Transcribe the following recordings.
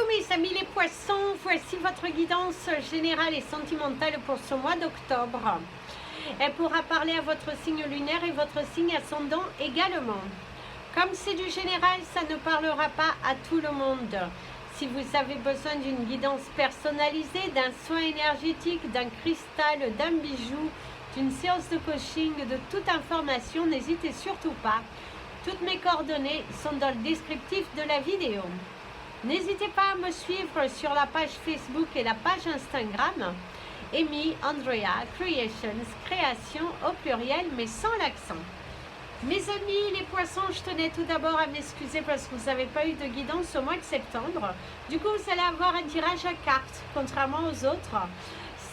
mes amis les poissons, voici votre guidance générale et sentimentale pour ce mois d'octobre. Elle pourra parler à votre signe lunaire et votre signe ascendant également. Comme c'est du général, ça ne parlera pas à tout le monde. Si vous avez besoin d'une guidance personnalisée, d'un soin énergétique, d'un cristal, d'un bijou, d'une séance de coaching, de toute information, n'hésitez surtout pas. Toutes mes coordonnées sont dans le descriptif de la vidéo. N'hésitez pas à me suivre sur la page Facebook et la page Instagram Amy Andrea Creations, création au pluriel mais sans l'accent. Mes amis les poissons, je tenais tout d'abord à m'excuser parce que vous n'avez pas eu de guidance au mois de septembre. Du coup, vous allez avoir un tirage à cartes, contrairement aux autres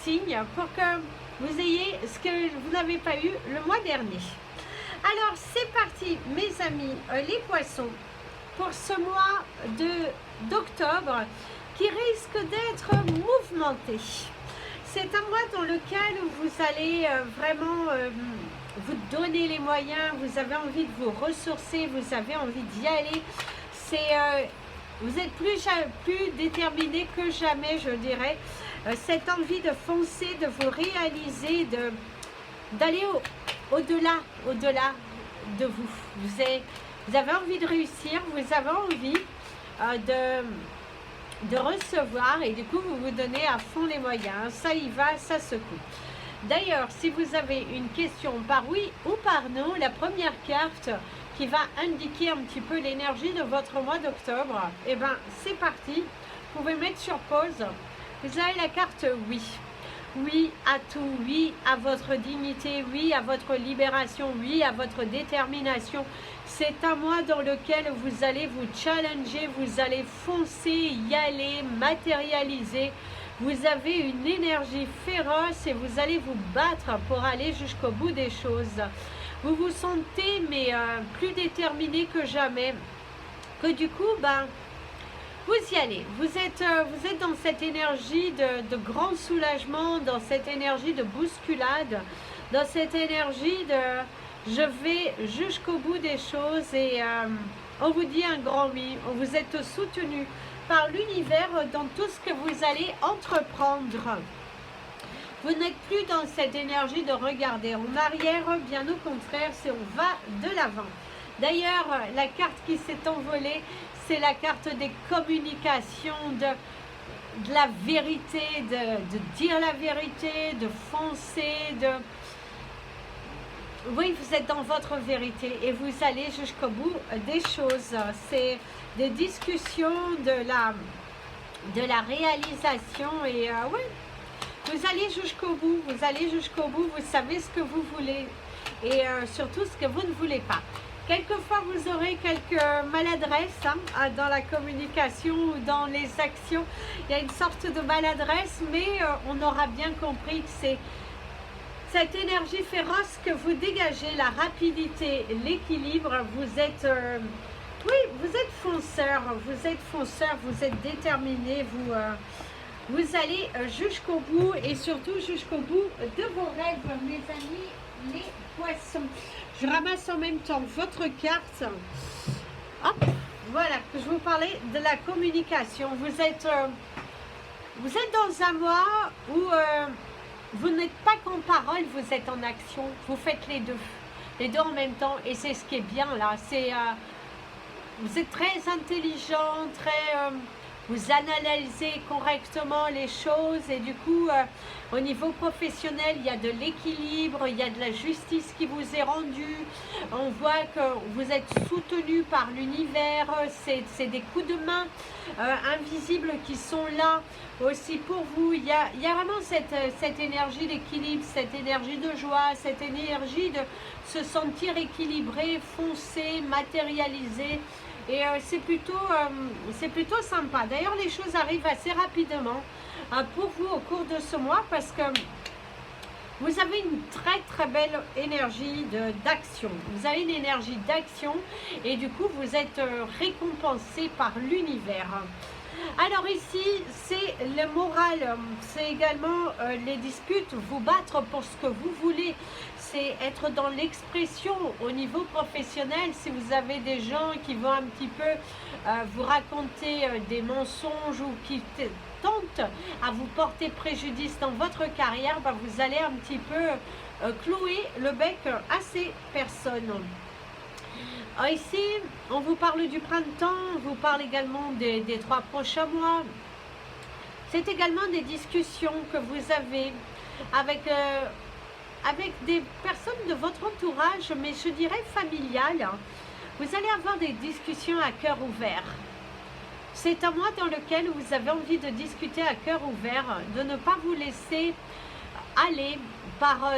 signes, pour que vous ayez ce que vous n'avez pas eu le mois dernier. Alors, c'est parti, mes amis, les poissons, pour ce mois d'octobre qui risque d'être mouvementé. C'est un mois dans lequel vous allez vraiment vous donner les moyens, vous avez envie de vous ressourcer, vous avez envie d'y aller. Vous êtes plus déterminé que jamais, je dirais. Cette envie de foncer, de vous réaliser, d'aller au-delà de vous. Vous avez envie de réussir, vous avez envie de recevoir et du coup vous vous donnez à fond les moyens. Ça y va, ça secoue. D'ailleurs, si vous avez une question par oui ou par non, la première carte qui va indiquer un petit peu l'énergie de votre mois d'octobre, et bien c'est parti. Vous pouvez mettre sur pause. Vous avez la carte oui. Oui à tout, oui à votre dignité, oui à votre libération, oui à votre détermination. C'est un mois dans lequel vous allez vous challenger, vous allez foncer, y aller, matérialiser. Vous avez une énergie féroce et vous allez vous battre pour aller jusqu'au bout des choses. Vous vous sentez mais plus déterminé que jamais. Que du coup, vous y allez, vous êtes dans cette énergie de grand soulagement, dans cette énergie de bousculade, dans cette énergie de je vais jusqu'au bout des choses et on vous dit un grand oui, vous êtes soutenu par l'univers dans tout ce que vous allez entreprendre. Vous n'êtes plus dans cette énergie de regarder en arrière, bien au contraire, c'est on va de l'avant. D'ailleurs, la carte qui s'est envolée, c'est la carte des communications, de la vérité, de dire la vérité, de foncer, Oui, vous êtes dans votre vérité et vous allez jusqu'au bout des choses. C'est des discussions, de la réalisation et oui, vous allez jusqu'au bout, vous savez ce que vous voulez et surtout ce que vous ne voulez pas. Quelquefois, vous aurez quelques maladresses dans la communication ou dans les actions. Il y a une sorte de maladresse, mais on aura bien compris que c'est cette énergie féroce que vous dégagez, la rapidité, l'équilibre. Vous êtes, oui, vous êtes fonceur, vous êtes déterminé, vous allez jusqu'au bout et surtout jusqu'au bout de vos rêves, mes amis, les poissons. Je ramasse en même temps votre carte. Hop, voilà, je vous parlais de la communication. Vous êtes dans un mois où vous n'êtes pas qu'en parole, vous êtes en action. Vous faites les deux en même temps. Et c'est ce qui est bien là. Vous êtes très intelligent, vous analysez correctement les choses et du coup, au niveau professionnel, il y a de l'équilibre, il y a de la justice qui vous est rendue. On voit que vous êtes soutenu par l'univers, c'est des coups de main invisibles qui sont là aussi pour vous. Il y a vraiment cette énergie d'équilibre, cette énergie de joie, cette énergie de se sentir équilibré, foncé, matérialisé. Et c'est plutôt sympa. D'ailleurs, les choses arrivent assez rapidement pour vous au cours de ce mois parce que vous avez une très belle énergie d'action. Vous avez une énergie d'action et du coup, vous êtes récompensé par l'univers. Alors ici, c'est le moral, c'est également les disputes, vous battre pour ce que vous voulez, c'est être dans l'expression au niveau professionnel. Si vous avez des gens qui vont un petit peu vous raconter des mensonges ou qui tentent à vous porter préjudice dans votre carrière, bah, vous allez un petit peu clouer le bec à ces personnes. Ici, on vous parle du printemps, on vous parle également des 3 prochains mois. C'est également des discussions que vous avez avec des personnes de votre entourage, mais je dirais familiales. Vous allez avoir des discussions à cœur ouvert. C'est un mois dans lequel vous avez envie de discuter à cœur ouvert, de ne pas vous laisser aller par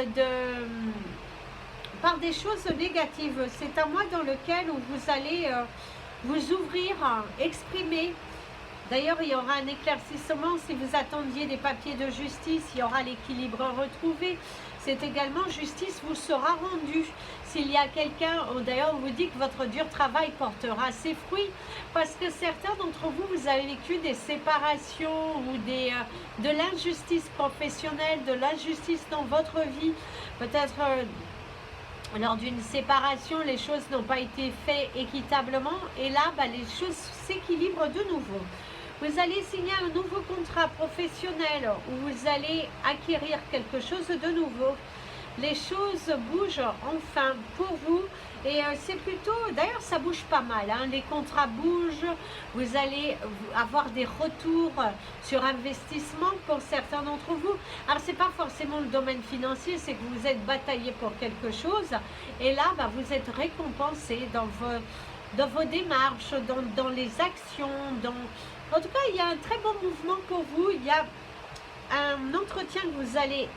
des choses négatives. C'est un mois dans lequel vous allez vous ouvrir, exprimer. D'ailleurs, il y aura un éclaircissement. Si vous attendiez des papiers de justice, il y aura l'équilibre retrouvé. C'est également justice vous sera rendue. S'il y a quelqu'un, d'ailleurs on vous dit que votre dur travail portera ses fruits, parce que certains d'entre vous, vous avez vécu des séparations ou de l'injustice professionnelle, de l'injustice dans votre vie. Peut-être lors d'une séparation, les choses n'ont pas été faites équitablement, et là, bah, les choses s'équilibrent de nouveau. Vous allez signer un nouveau contrat professionnel où vous allez acquérir quelque chose de nouveau. Les choses bougent enfin pour vous, et c'est plutôt, d'ailleurs ça bouge pas mal, hein, les contrats bougent, vous allez avoir des retours sur investissement pour certains d'entre vous. Alors c'est pas forcément le domaine financier, c'est que vous êtes bataillé pour quelque chose, et là bah, vous êtes récompensé dans vos démarches, dans les actions, en tout cas il y a un très bon mouvement pour vous. Il y a un entretien que vous allez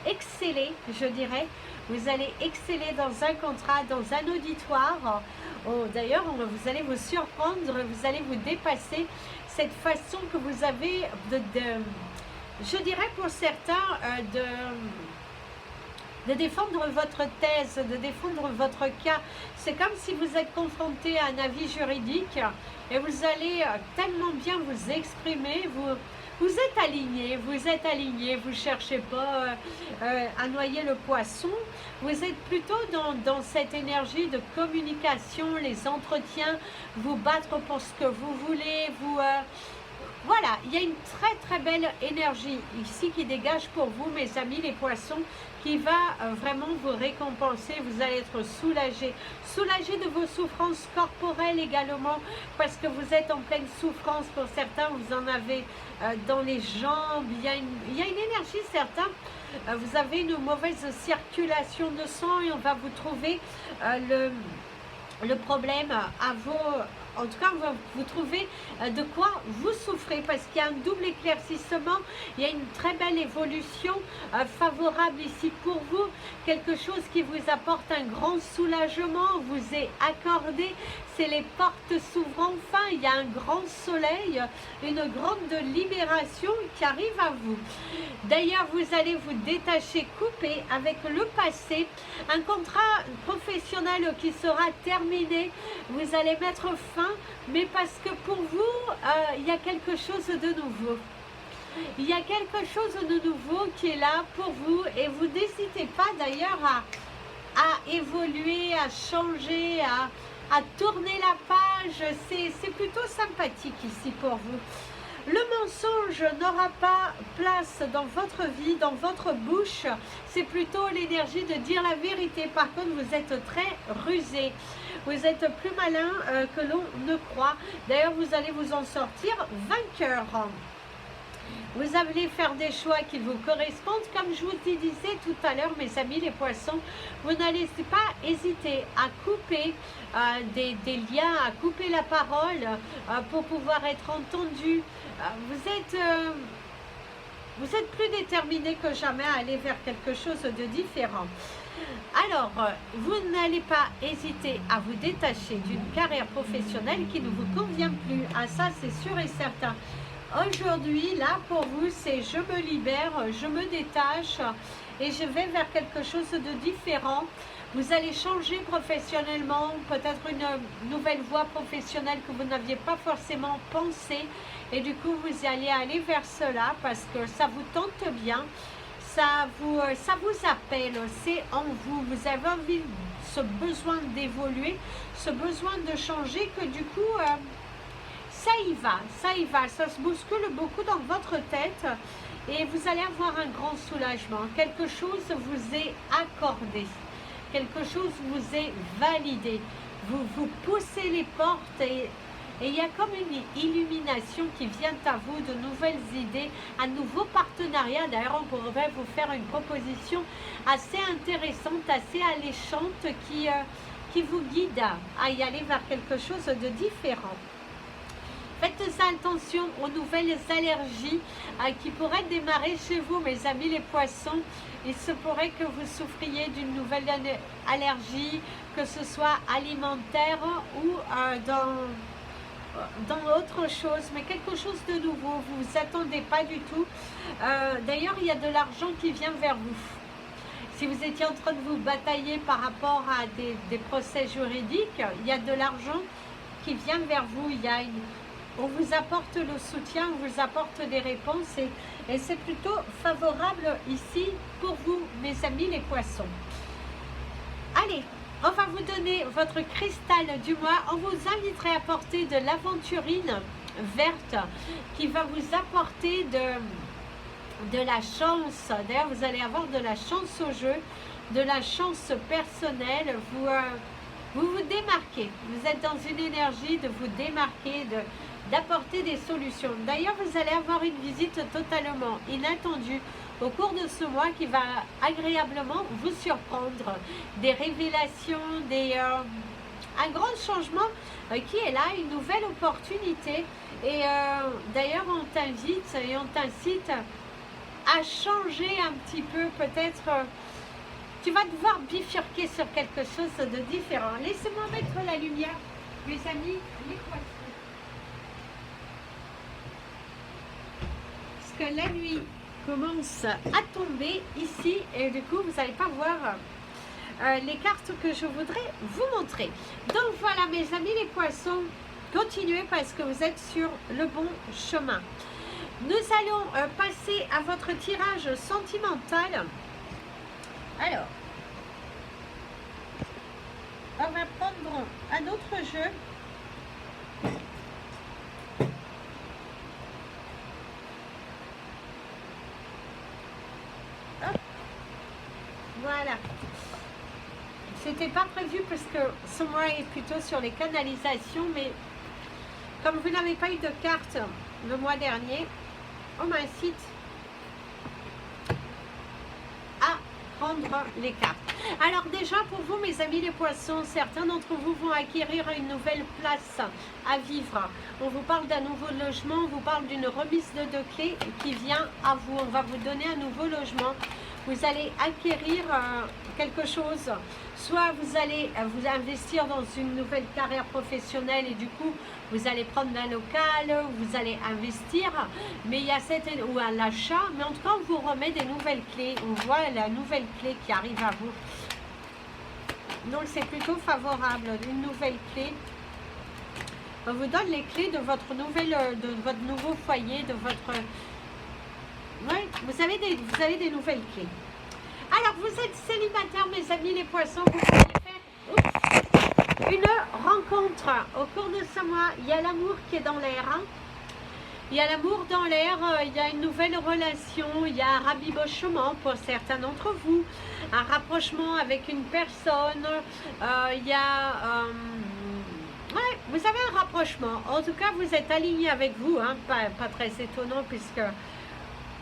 exceller, je dirais. Vous allez exceller dans un contrat, dans un auditoire. Oh, d'ailleurs, vous allez vous surprendre, vous allez vous dépasser. Cette façon que vous avez je dirais pour certains, de défendre votre thèse, de défendre votre cas. C'est comme si vous êtes confronté à un avis juridique et vous allez tellement bien vous exprimer, vous êtes aligné, vous ne cherchez pas à noyer le poisson, vous êtes plutôt dans cette énergie de communication, les entretiens, vous battre pour ce que vous voulez, voilà, il y a une très très belle énergie ici qui dégage pour vous, mes amis les poissons, qui va vraiment vous récompenser. Vous allez être soulagés, soulagés de vos souffrances corporelles également, parce que vous êtes en pleine souffrance. Pour certains, vous en avez dans les jambes, il y a une énergie, certains, vous avez une mauvaise circulation de sang et on va vous trouver le problème à vos... En tout cas, vous trouvez de quoi vous souffrez, parce qu'il y a un double éclaircissement, il y a une très belle évolution favorable ici pour vous, quelque chose qui vous apporte un grand soulagement, vous est accordé, c'est les portes s'ouvrent enfin, il y a un grand soleil, une grande libération qui arrive à vous. D'ailleurs, vous allez vous détacher, couper avec le passé, un contrat professionnel qui sera terminé, vous allez mettre fin, mais parce que pour vous, il y a quelque chose de nouveau. Il y a quelque chose de nouveau qui est là pour vous, et vous n'hésitez pas d'ailleurs à évoluer, à changer, à tourner la page. C'est plutôt sympathique ici pour vous. Le mensonge n'aura pas place dans votre vie, dans votre bouche. C'est plutôt l'énergie de dire la vérité. Par contre, vous êtes très rusé. Vous êtes plus malin que l'on ne croit. D'ailleurs, vous allez vous en sortir vainqueur. Vous allez faire des choix qui vous correspondent. Comme je vous disais tout à l'heure, mes amis les poissons, vous n'allez pas hésiter à couper des liens, à couper la parole pour pouvoir être entendu. Vous êtes plus déterminé que jamais à aller vers quelque chose de différent. Alors, vous n'allez pas hésiter à vous détacher d'une carrière professionnelle qui ne vous convient plus. Ah, ça, c'est sûr et certain. Aujourd'hui, là, pour vous, c'est je me libère, je me détache et je vais vers quelque chose de différent. Vous allez changer professionnellement, peut-être une nouvelle voie professionnelle que vous n'aviez pas forcément pensé. Et du coup, vous allez aller vers cela parce que ça vous tente bien, ça vous appelle, c'est en vous. Vous avez envie, ce besoin d'évoluer, ce besoin de changer que du coup, ça y va, ça se bouscule beaucoup dans votre tête. Et vous allez avoir un grand soulagement. Quelque chose vous est accordé. Quelque chose vous est validé. Vous poussez les portes et il y a comme une illumination qui vient à vous, de nouvelles idées, un nouveau partenariat. D'ailleurs, on pourrait vous faire une proposition assez intéressante, assez alléchante qui vous guide à y aller vers quelque chose de différent. Faites attention aux nouvelles allergies qui pourraient démarrer chez vous, mes amis les poissons. Il se pourrait que vous souffriez d'une nouvelle allergie, que ce soit alimentaire ou dans autre chose, mais quelque chose de nouveau. Vous ne vous attendez pas du tout. D'ailleurs, il y a de l'argent qui vient vers vous. Si vous étiez en train de vous batailler par rapport à des procès juridiques, il y a de l'argent qui vient vers vous. On vous apporte le soutien, on vous apporte des réponses et c'est plutôt favorable ici pour vous, mes amis les poissons. Allez, on va vous donner votre cristal du mois. On vous inviterait à porter de l'aventurine verte qui va vous apporter de la chance. D'ailleurs, vous allez avoir de la chance au jeu, de la chance personnelle. Vous vous démarquez. Vous êtes dans une énergie de vous démarquer, d'apporter des solutions. D'ailleurs, vous allez avoir une visite totalement inattendue au cours de ce mois qui va agréablement vous surprendre. Des révélations, un grand changement qui est là, une nouvelle opportunité. Et d'ailleurs, on t'invite et on t'incite à changer un petit peu, peut-être. Tu vas devoir bifurquer sur quelque chose de différent. Laissez-moi mettre la lumière, mes amis, les poissons. Que la nuit commence à tomber ici et du coup vous n'allez pas voir les cartes que je voudrais vous montrer. Donc voilà mes amis les poissons, continuez parce que vous êtes sur le bon chemin. Nous allons passer à votre tirage sentimental. Alors, on va prendre un autre jeu. Voilà. C'était pas prévu parce que ce mois est plutôt sur les canalisations, mais comme vous n'avez pas eu de carte le mois dernier, on m'incite à prendre les cartes. Alors déjà pour vous mes amis les poissons, certains d'entre vous vont acquérir une nouvelle place à vivre. On vous parle d'un nouveau logement, on vous parle d'une remise de clés qui vient à vous. On va vous donner un nouveau logement. Vous allez acquérir quelque chose, soit vous allez vous investir dans une nouvelle carrière professionnelle et du coup vous allez prendre un local, vous allez investir, mais il y a ou à l'achat, mais en tout cas on vous remet des nouvelles clés, on voit la nouvelle clé qui arrive à vous. Donc c'est plutôt favorable, une nouvelle clé. On vous donne les clés de votre nouveau foyer, de votre... Oui, vous avez des nouvelles clés. Alors, vous êtes célibataire, mes amis les poissons, vous allez faire une rencontre. Au cours de ce mois, il y a l'amour qui est dans l'air. Hein. Il y a l'amour dans l'air, il y a une nouvelle relation, il y a un rabibochement pour certains d'entre vous, un rapprochement avec une personne, il y a... ouais, vous avez un rapprochement. En tout cas, vous êtes aligné avec vous, hein, pas très étonnant puisque...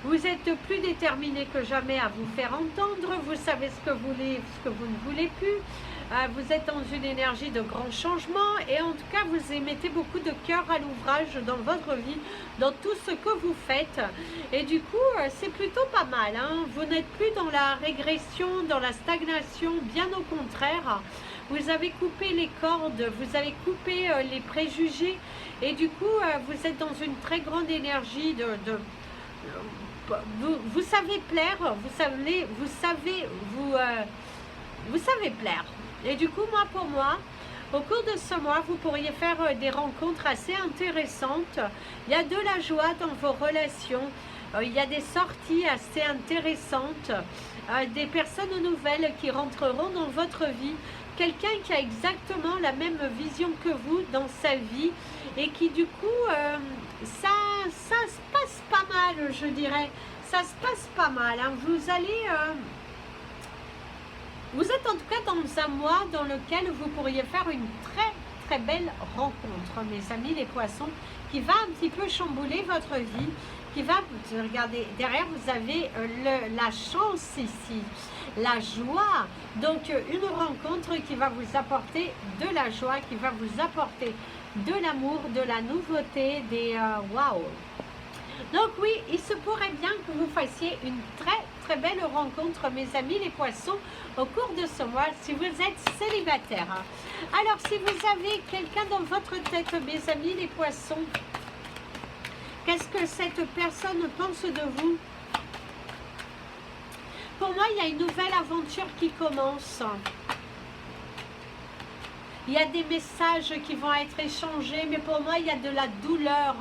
Vous êtes plus déterminé que jamais à vous faire entendre, vous savez ce que vous voulez, ce que vous ne voulez plus, vous êtes dans une énergie de grand changement et en tout cas vous émettez beaucoup de cœur à l'ouvrage dans votre vie, dans tout ce que vous faites et du coup c'est plutôt pas mal, hein. Vous n'êtes plus dans la régression, dans la stagnation, bien au contraire, vous avez coupé les cordes, vous avez coupé les préjugés et du coup vous êtes dans une très grande énergie vous savez plaire, vous savez vous savez plaire. Et du coup, pour moi, au cours de ce mois, vous pourriez faire des rencontres assez intéressantes. Il y a de la joie dans vos relations. Il y a des sorties assez intéressantes. Des personnes nouvelles qui rentreront dans votre vie. Quelqu'un qui a exactement la même vision que vous dans sa vie. Et qui du coup, ça se passe pas mal, je dirais. Ça se passe pas mal. Hein. Vous êtes en tout cas dans un mois dans lequel vous pourriez faire une très très belle rencontre, mes amis les poissons, qui va un petit peu chambouler votre vie, qui va, regardez, derrière vous avez la chance ici, la joie, donc une rencontre qui va vous apporter de la joie, qui va vous apporter de l'amour, de la nouveauté, des waouh. Donc oui, il se pourrait bien que vous fassiez une très très belle rencontre, mes amis les poissons, au cours de ce mois, si vous êtes célibataire. Alors, si vous avez quelqu'un dans votre tête, mes amis les poissons, qu'est-ce que cette personne pense de vous? Pour moi, il y a une nouvelle aventure qui commence. Il y a des messages qui vont être échangés, mais pour moi, il y a de la douleur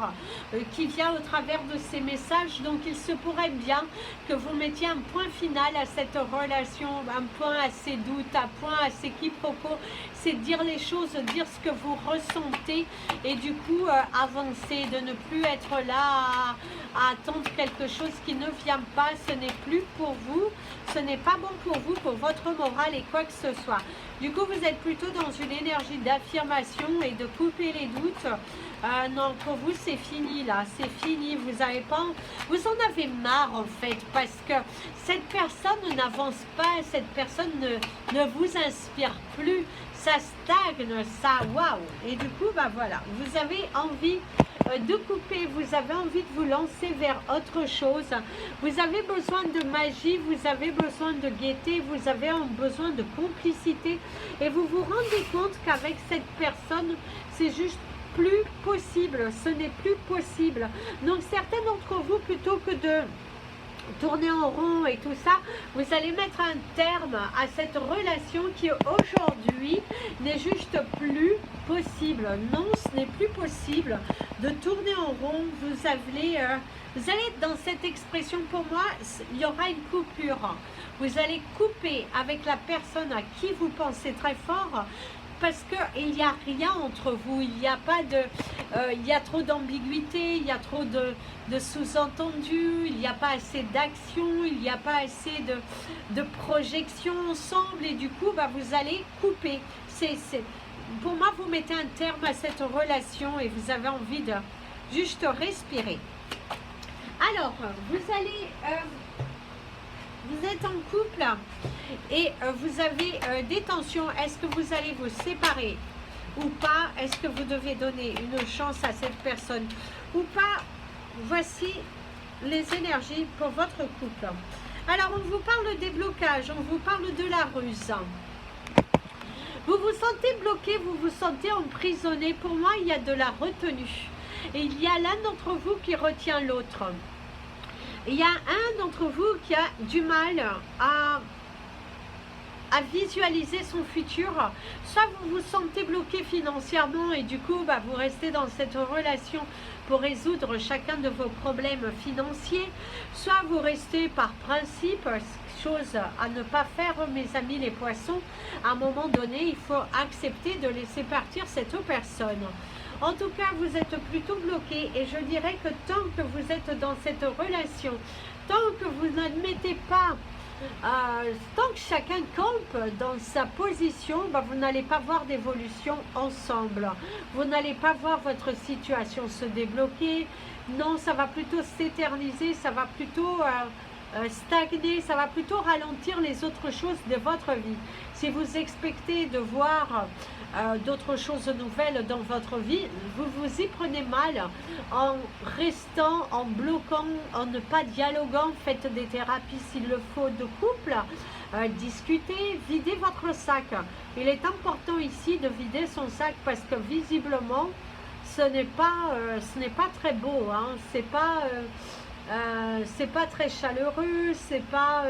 qui vient au travers de ces messages. Donc, il se pourrait bien que vous mettiez un point final à cette relation, un point à ces doutes, un point à ces quiproquos. C'est dire les choses, dire ce que vous ressentez et du coup, avancer, de ne plus être là à attendre quelque chose qui ne vient pas. Ce n'est plus pour vous, ce n'est pas bon pour vous, pour votre morale et quoi que ce soit. Du coup, vous êtes plutôt dans une énergie d'affirmation et de couper les doutes. Non, pour vous, c'est fini là, c'est fini. Vous en avez marre en fait, parce que cette personne n'avance pas, cette personne ne vous inspire plus. Ça stagne, ça, waouh. Et du coup, voilà, vous avez envie de couper, vous avez envie de vous lancer vers autre chose, vous avez besoin de magie, vous avez besoin de gaieté, vous avez besoin de complicité et vous vous rendez compte qu'avec cette personne, c'est juste plus possible, ce n'est plus possible. Donc certains d'entre vous, plutôt que de tourner en rond et tout ça, vous allez mettre un terme à cette relation qui aujourd'hui n'est juste plus possible. Non, ce n'est plus possible de tourner en rond. Vous allez être dans cette expression, pour moi, il y aura une coupure. Vous allez couper avec la personne à qui vous pensez très fort, parce qu'il n'y a rien entre vous, il n'y a pas de, il y a trop d'ambiguïté, il y a trop de sous-entendus, il n'y a pas assez d'action, il n'y a pas assez de projection ensemble et du coup, vous allez couper. Pour moi, vous mettez un terme à cette relation et vous avez envie de juste respirer. Alors, vous êtes en couple et vous avez des tensions. Est-ce que vous allez vous séparer ou pas? Est-ce que vous devez donner une chance à cette personne ou pas? Voici les énergies pour votre couple. Alors, on vous parle des blocages, on vous parle de la ruse. Vous vous sentez bloqué, vous vous sentez emprisonné. Pour moi, il y a de la retenue. Et il y a l'un d'entre vous qui retient l'autre. Il y a un d'entre vous qui a du mal à visualiser son futur. Soit vous vous sentez bloqué financièrement et du coup, vous restez dans cette relation pour résoudre chacun de vos problèmes financiers. Soit vous restez par principe, chose à ne pas faire, mes amis les poissons. À un moment donné, il faut accepter de laisser partir cette personne. En tout cas, vous êtes plutôt bloqué et je dirais que tant que vous êtes dans cette relation, tant que vous n'admettez pas, tant que chacun campe dans sa position, vous n'allez pas voir d'évolution ensemble. Vous n'allez pas voir votre situation se débloquer. Non, ça va plutôt s'éterniser, ça va plutôt stagner, ça va plutôt ralentir les autres choses de votre vie. Si vous expectez de voir d'autres choses nouvelles dans votre vie, vous vous y prenez mal en restant, en bloquant, en ne pas dialoguant. Faites des thérapies s'il le faut de couple, discutez, videz votre sac. Il est important ici de vider son sac parce que visiblement ce n'est pas très beau, hein. C'est pas très chaleureux, c'est pas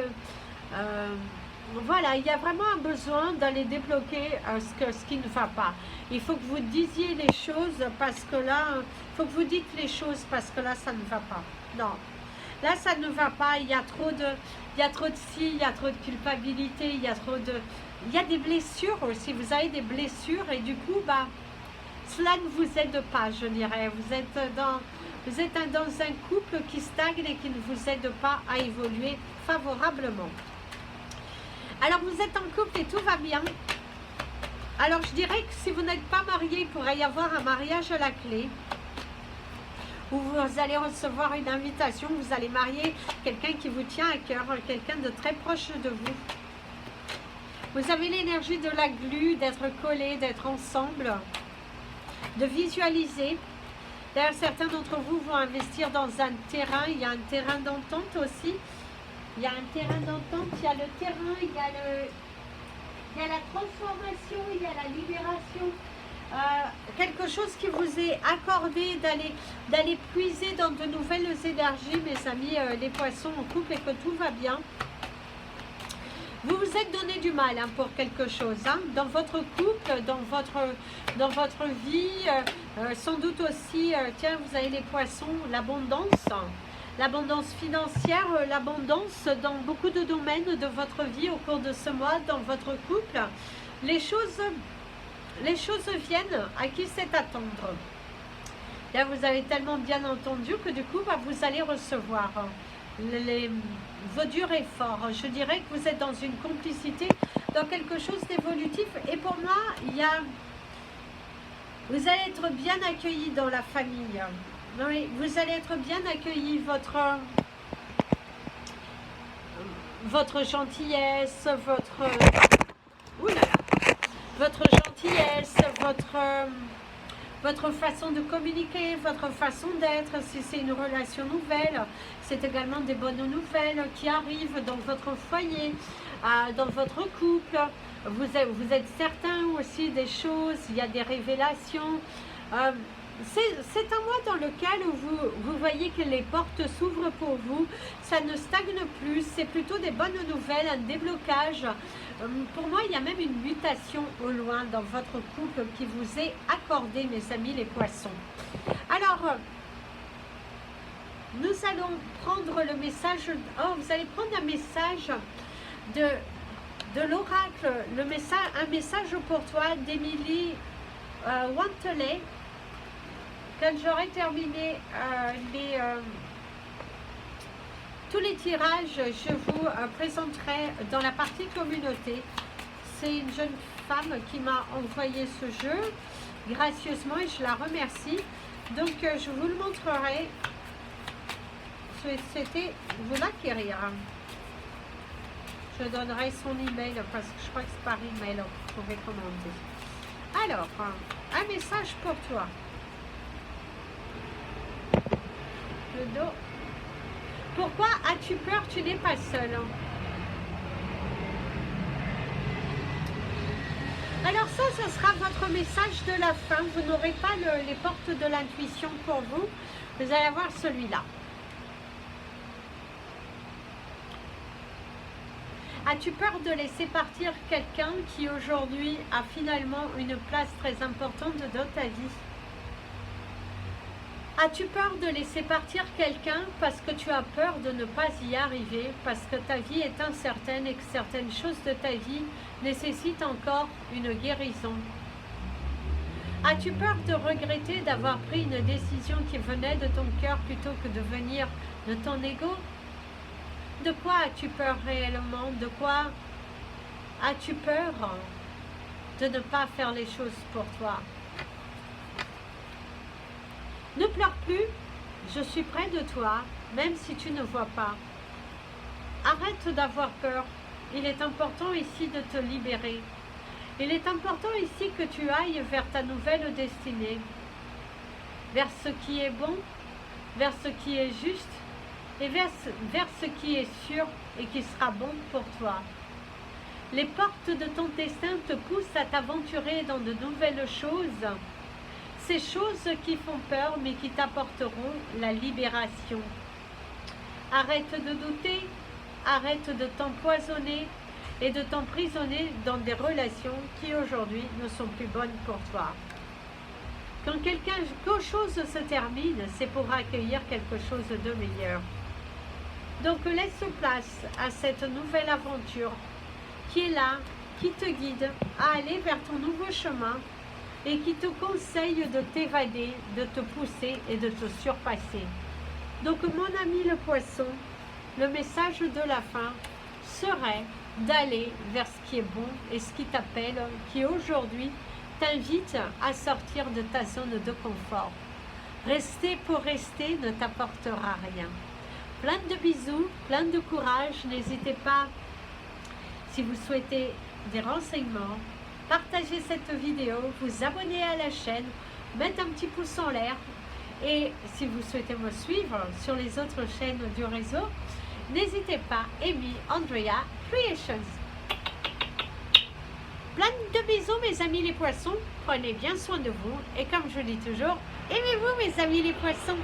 voilà, il y a vraiment un besoin d'aller débloquer ce qui ne va pas. Il faut que vous disiez les choses parce que là, il faut que vous dites les choses parce que là, ça ne va pas. Non, là, ça ne va pas. Il y a trop de ci, il y a trop de culpabilité, il y a trop de, il y a des blessures aussi. Vous avez des blessures et du coup, bah, cela ne vous aide pas, je dirais. Vous êtes dans un couple qui stagne et qui ne vous aide pas à évoluer favorablement. Alors, vous êtes en couple et tout va bien. Alors, je dirais que si vous n'êtes pas marié, il pourrait y avoir un mariage à la clé. Où vous allez recevoir une invitation, vous allez marier quelqu'un qui vous tient à cœur, quelqu'un de très proche de vous. Vous avez l'énergie de la glu, d'être collés, d'être ensemble, de visualiser. D'ailleurs, certains d'entre vous vont investir dans un terrain. Il y a un terrain d'entente aussi. Il y a un terrain d'entente, il y a le terrain, il y a la transformation, il y a la libération. Quelque chose qui vous est accordé d'aller puiser dans de nouvelles énergies, mes amis, les poissons en couple, et que tout va bien. Vous vous êtes donné du mal pour quelque chose, dans votre couple, dans votre vie, sans doute aussi, tiens, vous avez les poissons, l'abondance financière, l'abondance dans beaucoup de domaines de votre vie au cours de ce mois, dans votre couple. Les choses viennent à qui c'est attendre. Là, vous avez tellement bien entendu que du coup, bah, vous allez recevoir vos durs efforts. Je dirais que vous êtes dans une complicité, dans quelque chose d'évolutif. Et pour moi, vous allez être bien accueillis dans la famille. Oui, vous allez être bien accueillis, votre gentillesse, votre gentillesse, votre façon de communiquer, votre façon d'être. Si c'est une relation nouvelle, c'est également des bonnes nouvelles qui arrivent dans votre foyer, dans votre couple. Vous êtes certain aussi des choses, il y a des révélations. C'est un mois dans lequel vous voyez que les portes s'ouvrent pour vous, ça ne stagne plus, c'est plutôt des bonnes nouvelles, un déblocage. Pour moi, il y a même une mutation au loin dans votre couple qui vous est accordée, mes amis les poissons. Alors, nous allons prendre le message, vous allez prendre un message de l'oracle, un message pour toi d'Émilie Wantelet. Quand j'aurai terminé tous les tirages, je vous présenterai dans la partie communauté. C'est une jeune femme qui m'a envoyé ce jeu gracieusement et je la remercie. Donc je vous le montrerai. C'était vous l'acquérir. Je donnerai son email parce que je crois que c'est par email que vous pouvez commander. Alors, un message pour toi. Le dos. Pourquoi as-tu peur? Tu n'es pas seul. Alors ça, ce sera votre message de la fin. Vous n'aurez pas les portes de l'intuition pour vous. Vous allez avoir celui-là. As-tu peur de laisser partir quelqu'un qui aujourd'hui a finalement une place très importante dans ta vie? As-tu peur de laisser partir quelqu'un parce que tu as peur de ne pas y arriver, parce que ta vie est incertaine et que certaines choses de ta vie nécessitent encore une guérison? As-tu peur de regretter d'avoir pris une décision qui venait de ton cœur plutôt que de venir de ton ego? De quoi as-tu peur réellement? De quoi as-tu peur de ne pas faire les choses pour toi? Ne pleure plus, je suis près de toi, même si tu ne vois pas. Arrête d'avoir peur. Il est important ici de te libérer. Il est important ici que tu ailles vers ta nouvelle destinée, vers ce qui est bon, vers ce qui est juste et vers ce qui est sûr et qui sera bon pour toi. Les portes de ton destin te poussent à t'aventurer dans de nouvelles choses. Ces choses qui font peur mais qui t'apporteront la libération. Arrête de douter, arrête de t'empoisonner et de t'emprisonner dans des relations qui aujourd'hui ne sont plus bonnes pour toi. Quand quelque chose se termine, c'est pour accueillir quelque chose de meilleur. Donc laisse place à cette nouvelle aventure qui est là, qui te guide à aller vers ton nouveau chemin et qui te conseille de t'évader, de te pousser et de te surpasser. Donc mon ami le poisson, le message de la fin serait d'aller vers ce qui est bon et ce qui t'appelle, qui aujourd'hui t'invite à sortir de ta zone de confort. Rester pour rester ne t'apportera rien. Plein de bisous, plein de courage. N'hésitez pas, si vous souhaitez des renseignements, partagez cette vidéo, vous abonner à la chaîne, mettre un petit pouce en l'air. Et si vous souhaitez me suivre sur les autres chaînes du réseau, n'hésitez pas, Amy Andrea Creations. Plein de bisous mes amis les poissons, prenez bien soin de vous et comme je dis toujours, aimez-vous mes amis les poissons.